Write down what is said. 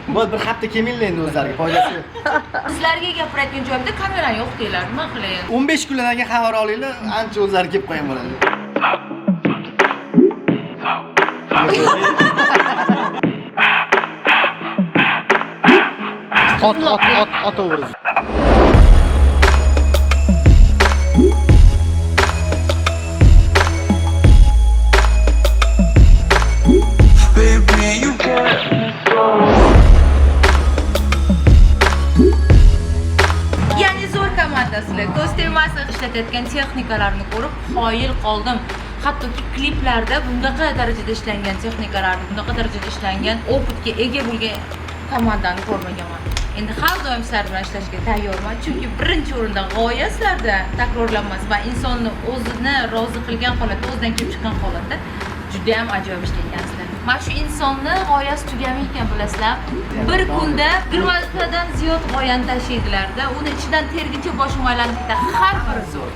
Bu bir hafta kelmanglar endi o'zlariga foydasi yo'q. Sizlarga gapirayotgan joyimda kamerani yo'q deylar. Nima qilay? 15 kundan keyin xabar olinglar, ancha o'zlari kelib qo'ygan bo'ladi. Ot o'g'ri. Ya'ni zo'r komandasilar. Ko'z tegmasdan ishlatayotgan texnikalarni ko'rib qoyil qoldim. Hattoki kliplarda bundaqa darajada ishlangan texnikalarni, bundaqa darajada ishlangan opitga ega bo'lgan komandani ko'rmaganman. Endi har doim sizlar bilan ishlashga tayyorman, chunki birinchi o'rinda g'oya sizlarda takrorlanmas va insonni o'zini rozi qilgan holatda, o'zidan kelib chiqqan holatda juda ham ajoyib ishlagansizlar. Mana shu insonni g'oyasi tugamay ekan bilasizlar. Bir kunda 20 tadan ziyod g'oyani tashiydilar-da, uni ichidan tergacha boshim aylanadi. Har biri zo'r.